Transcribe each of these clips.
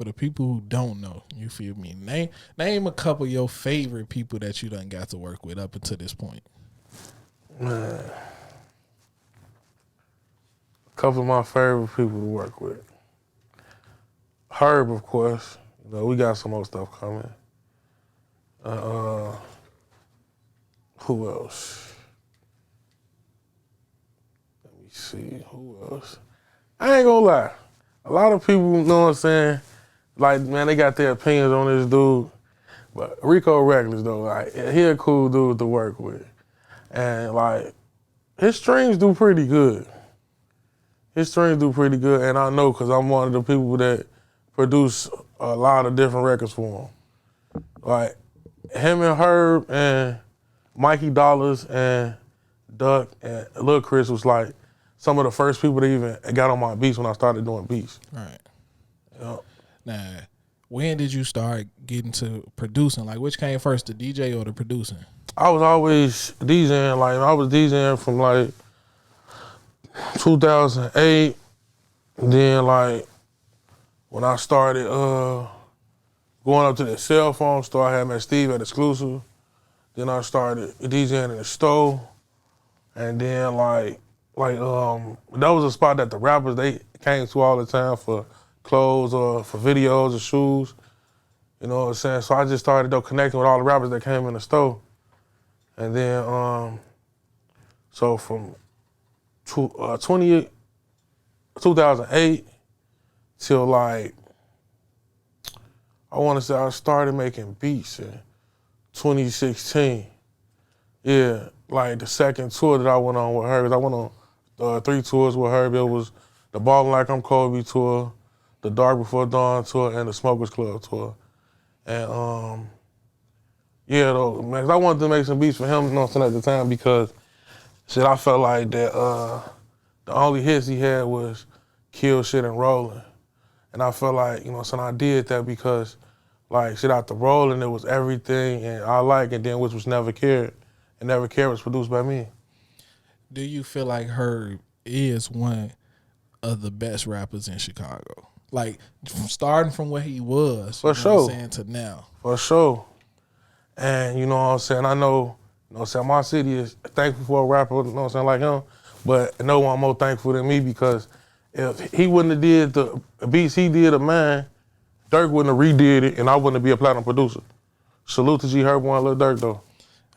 for the people who don't know, you feel me? Name a couple of your favorite people that you done got to work with up until this point. Man, a couple of my favorite people to work with. Herb, of course. You know, we got some more stuff coming. Who else? Let me see. Who else? I ain't gonna lie. A lot of people, you know what I'm saying, like, man, they got their opinions on this dude. But Rico Reckless, though, like, he a cool dude to work with. And, like, his streams do pretty good. And I know because I'm one of the people that produce a lot of different records for him. Like, him and Herb and Mikey Dollars and Duck and Lil Chris was like some of the first people that even got on my beats when I started doing beats. Right. Yep. Now, when did you start getting to producing? Like, which came first, the DJ or the producing? I was always DJing. Like, I was DJing from like 2008. Then, like, when I started going up to the cell phone store, I had met Steve at Exclusive. Then I started DJing in the store. And then, that was a spot that the rappers, they came to all the time for clothes or for videos or shoes. You know what I'm saying? So I just started, though, connecting with all the rappers that came in the store. And then, so from 2008 till, like, I want to say I started making beats in 2016. Yeah, like the second tour that I went on with her, I went on 3 tours with her. It was the Ballin' Like I'm Kobe tour, the Dark Before Dawn tour, and the Smokers Club tour. And yeah, though, man, 'cause I wanted to make some beats for him, you know what I'm saying, at the time, because shit, I felt like that the only hits he had was Kill Shit and Rollin'. And I felt like, you know what I'm saying, I did that because, like, shit out the Rollin', it was everything and I like, and then which was Never Cared. And Never Cared was produced by me. Do you feel like Herb is one of the best rappers in Chicago? Like, starting from where he was, For sure, what I'm saying, to now. For sure. And you know what I'm saying, I know, you know what I'm saying, my city is thankful for a rapper, you know what I'm saying, like him, but no one more thankful than me, because if he wouldn't have did the beats he did of mine, Dirk wouldn't have redid it and I wouldn't be a platinum producer. Salute to G Herbo and Lil Durk, though.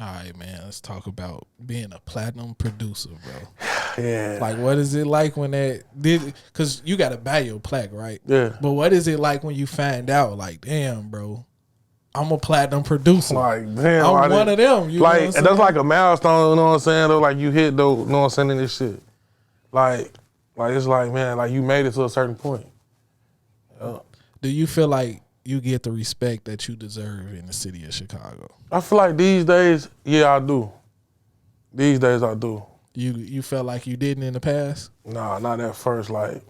All right, man, let's talk about being a platinum producer, bro. Yeah. Like, what is it like when because you got to buy your plaque, right? Yeah. But what is it like when you find out, like, damn, bro, I'm a platinum producer. Like, damn. I'm one of them. You like, know what I'm that's like a milestone, you know what I'm saying, though? Like, you hit, though, you know what I'm saying, in this shit. Like, it's like, man, like, you made it to a certain point. Yeah. Do you feel like you get the respect that you deserve in the city of Chicago? I feel like these days, yeah, I do. These days, I do. You felt like you didn't in the past? Nah, not at first. Like,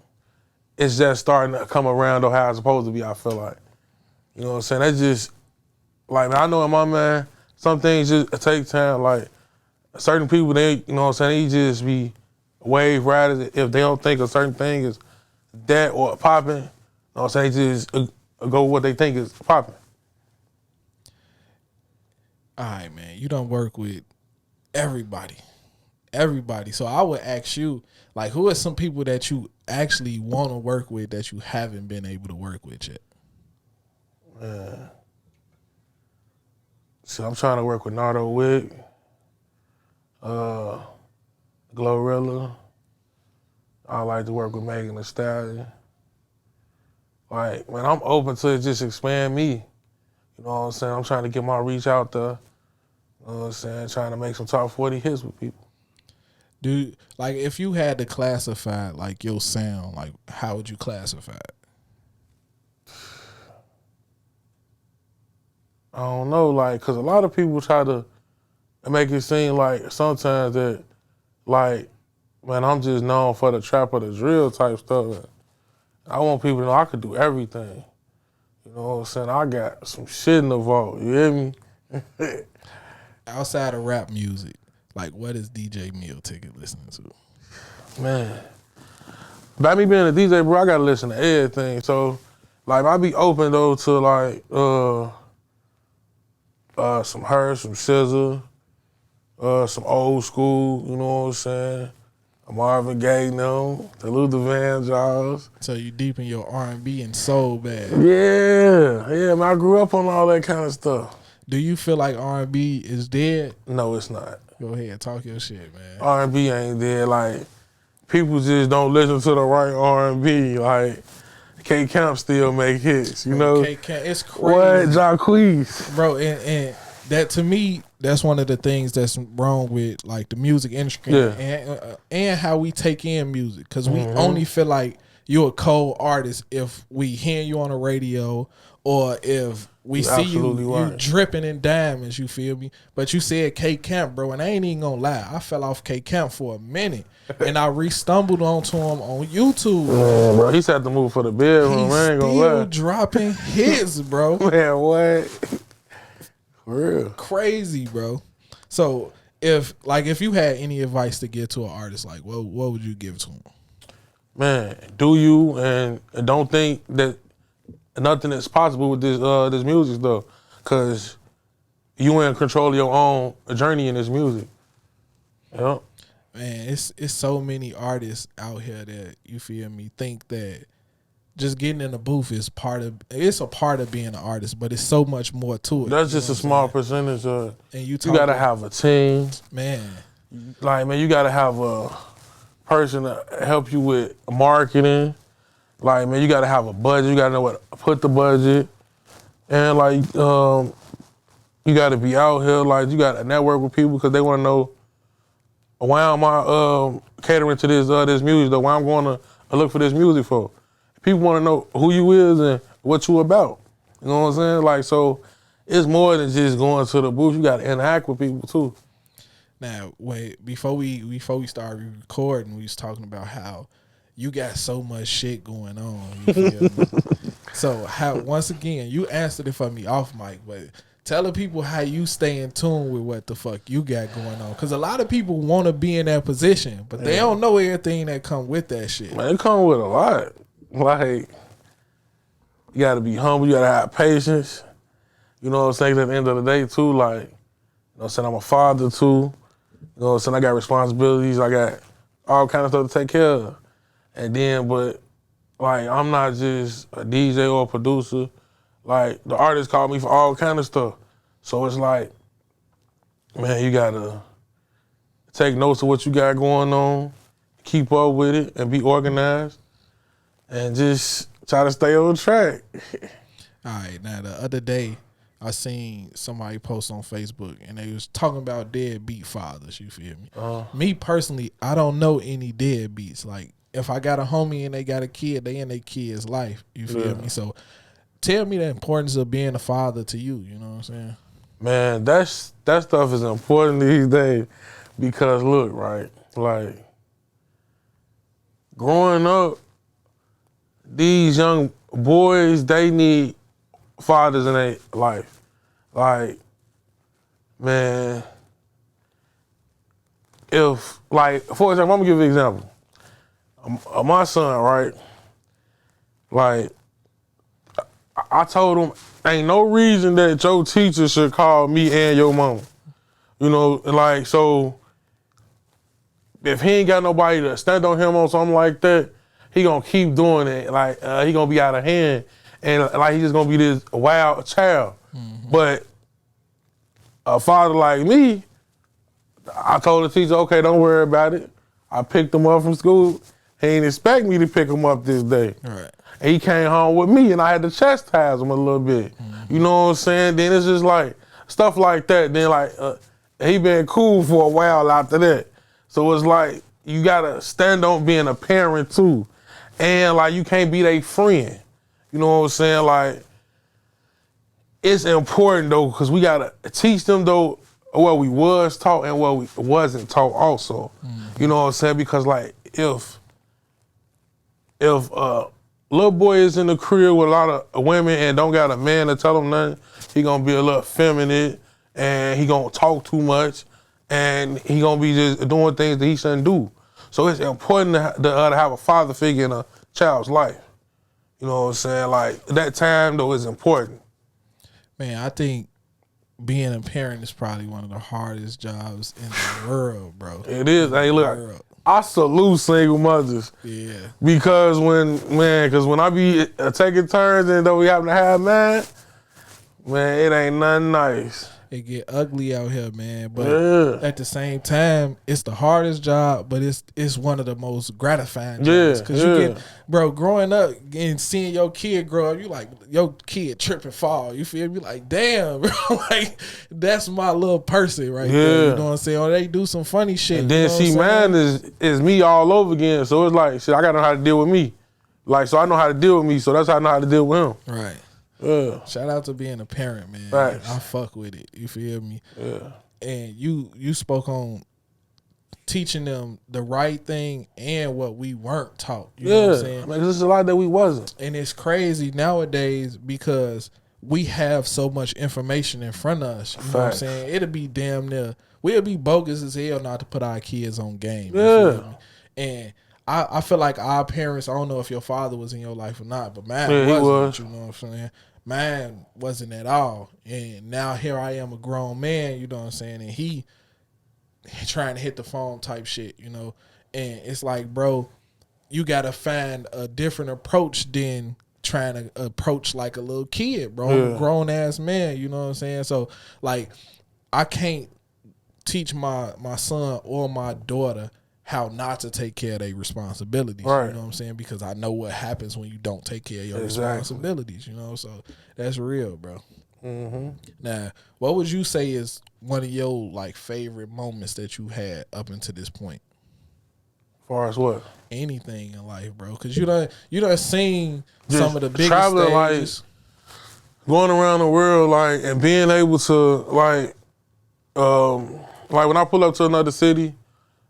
it's just starting to come around, though, how it's supposed to be, I feel like. You know what I'm saying? That's just, like, man, I know in my man, some things just take time. Like, certain people, they, you know what I'm saying, they just be wave riders. If they don't think a certain thing is that or popping, you know what I'm saying, they just go with what they think is popping. All right, man, you don't work with everybody. So I would ask you, like, who are some people that you actually want to work with that you haven't been able to work with yet? Man. So I'm trying to work with Nardo Wick, Glorilla. I like to work with Megan Thee Stallion. Like, man, I'm open to just expand me. You know what I'm saying? I'm trying to get my reach out there. You know what I'm saying? Trying to make some top 40 hits with people. Dude, like, if you had to classify, like, your sound, like, how would you classify it? I don't know, like, because a lot of people try to make it seem like sometimes that, like, man, I'm just known for the trap or the drill type stuff. I want people to know I could do everything. You know what I'm saying? I got some shit in the vault, you hear me? Outside of rap music, like, what is DJ Milticket listening to? Man, by me being a DJ, bro, I gotta listen to everything. So like I be open though to like some Herb, some Scissor, some old school, you know what I'm saying? Marvin Gaye, no, the Luther Vandross. So you deep in your R&B and soul bag. Yeah, man, I grew up on all that kind of stuff. Do you feel like R&B is dead? No, it's not. Go ahead, talk your shit, man. R&B ain't dead. Like, people just don't listen to the right R&B. Like, K Camp still make hits, you know? K Camp, it's crazy. What, Jacquees? Bro, and that to me, that's one of the things that's wrong with like the music industry and how we take in music, because we only feel like you're a cold artist if we hear you on the radio or if we see you dripping in diamonds, you feel me? But you said K Camp, bro, and I ain't even gonna lie, I fell off K Camp for a minute and I re-stumbled onto him on YouTube. Man, bro, he's had to move for the bedroom. He's I ain't gonna still lie. dropping hits, bro. Man, what? For real. Crazy, bro. So if you had any advice to give to an artist, like what would you give to him? Man, do you and don't think that nothing is possible with this music though, cause you in control of your own journey in this music. Yep. Man, it's so many artists out here that, you feel me, think that just getting in the booth is a part of being an artist, but it's so much more to it. That's just a small percentage of it. And you gotta have a team. Man. Like, man, you gotta have a person to help you with marketing. Like, man, you gotta have a budget. You gotta know where to put the budget. And like, you gotta be out here. Like, you gotta network with people because they wanna know, why am I catering to this music though? Why I'm going to look for this music for? People want to know who you is and what you about. You know what I'm saying? Like, so it's more than just going to the booth. You got to interact with people too. Now, wait, before we started recording, we was talking about how you got so much shit going on. You feel me? So once again, you answered it for me off mic, but tell the people how you stay in tune with what the fuck you got going on. Because a lot of people want to be in that position, but they don't know everything that come with that shit. Man, it come with a lot. Like, you got to be humble. You got to have patience. You know what I'm saying? At the end of the day, too, like, you know what I'm saying? I'm a father, too. You know what I'm saying? I got responsibilities. I got all kind of stuff to take care of. And then, but, like, I'm not just a DJ or a producer. Like, the artists call me for all kind of stuff. So it's like, man, you got to take notes of what you got going on, keep up with it, and be organized, and just try to stay on track. All right, now the other day, I seen somebody post on Facebook, and they was talking about deadbeat fathers, you feel me? Me personally, I don't know any deadbeats. Like, if I got a homie and they got a kid, they in their kid's life, you feel me? So tell me the importance of being a father to you, you know what I'm saying? Man, that stuff is important these days because, look, right, like, growing up, these young boys, they need fathers in their life. Like, man, if, like, for example, I'm gonna give you an example. My son, right, like, I told him, ain't no reason that your teacher should call me and your mama. You know, like, so if he ain't got nobody to stand on him on something like that, he gonna keep doing it. Like, he gonna be out of hand. And like, he just gonna be this wild child. But a father like me, I told the teacher, okay, don't worry about it. I picked him up from school. He ain't expect me to pick him up this day. Right. And he came home with me, and I had to chastise him a little bit. You know what I'm saying? Then it's just like, stuff like that. Then like, he been cool for a while after that. So it's like, you gotta stand on being a parent too. And like, you can't be their friend. You know what I'm saying? Like, it's important though, because we gotta teach them though what we was taught and what we wasn't taught also. You know what I'm saying? Because like, if little boy is in the crib with a lot of women and don't got a man to tell him nothing, he gonna be a little feminine and he gonna talk too much and he gonna be just doing things that he shouldn't do. So it's important to have a father figure in a child's life. You know what I'm saying? Like, that time, though, is important. Man, I think being a parent is probably one of the hardest jobs in the world, bro. It is. Hey, look, I salute single mothers. Yeah. Because when I be taking turns and though we happen to have man, it ain't nothing nice. It get ugly out here, man. But at the same time, it's the hardest job, but it's one of the most gratifying jobs. Because you get, bro, growing up and seeing your kid grow up, you like, your kid trip and fall. You feel me? Like, damn, bro. Like, that's my little person right there. You know what I'm saying? Or they do some funny shit. And then, see, man is me all over again. So it's like, shit, I got to know how to deal with me. Like, so I know how to deal with me. So that's how I know how to deal with him. Right. Yeah. Shout out to being a parent, man. Right. I fuck with it. You feel me? Yeah. And you spoke on teaching them the right thing and what we weren't taught. You know what I'm saying? Like, there's a lot that we wasn't. And it's crazy nowadays because we have so much information in front of us. You know what I'm saying? It'll be damn near, we'll be bogus as hell not to put our kids on game. Yeah. And I feel like our parents, I don't know if your father was in your life or not, but mine wasn't. You know what I'm saying? Mine wasn't at all. And now here I am, a grown man, you know what I'm saying? And he trying to hit the phone type shit, you know? And it's like, bro, you got to find a different approach than trying to approach like a little kid, bro. I'm a grown-ass man, you know what I'm saying? So, like, I can't teach my son or my daughter how not to take care of their responsibilities. Right. You know what I'm saying? Because I know what happens when you don't take care of your responsibilities, you know? So that's real, bro. Mm-hmm. Now, what would you say is one of your like favorite moments that you had up until this point? As far as what? Anything in life, bro. Because you done seen just some of the biggest traveling, stages. Like, going around the world, like, and being able to, like when I pull up to another city,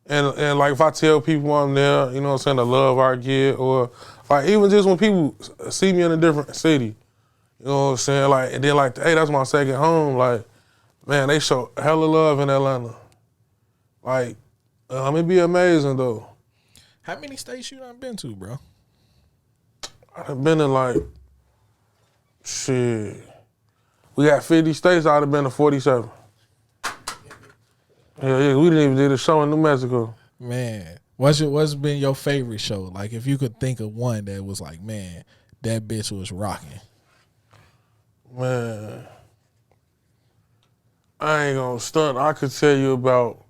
and like if I tell people I'm there, you know what I'm saying, to love our kid, or like even just when people see me in a different city, you know what I'm saying, like, and then like, hey, that's my second home, like, man, they show hella love in Atlanta. Like, it'd be amazing though. How many states you done been to, bro? I've been in like, shit, we got 50 states, I'd have been to 47. Yeah, we didn't even do the show in New Mexico. Man, what's been your favorite show? Like, if you could think of one that was like, man, that bitch was rocking. Man, I ain't gonna stunt. I could tell you about,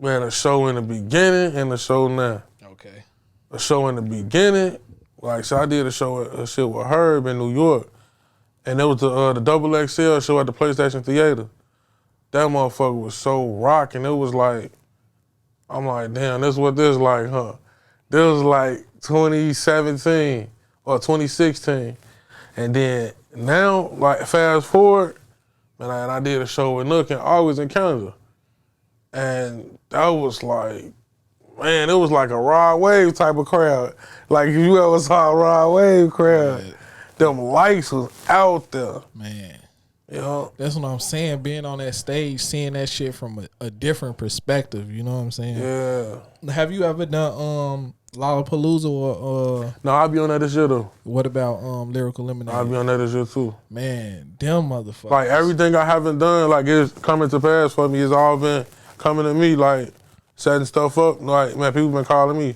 man, a show in the beginning and a show now. Okay. A show in the beginning, like, so I did a shit with Herb in New York, and it was the Double XL show at the PlayStation Theater. That motherfucker was so rocking. It was like, I'm like, damn, this is what this like, huh? This was like 2017 or 2016. And then now, like, fast forward, man, and I did a show with Nook in August in Canada. And that was like, man, it was like a Rod Wave type of crowd. Like, if you ever saw a Rod Wave crowd, them lights was out there. Man. Yeah. That's what I'm saying. Being on that stage, seeing that shit from a different perspective. You know what I'm saying? Yeah. Have you ever done Lollapalooza or No, I'll be on that this year though. What about Lyrical Lemonade? I'll be on that this year too. Man, them motherfuckers. Like, everything I haven't done, like, it's coming to pass for me. It's all been coming to me, like, setting stuff up. Like, man, people been calling me.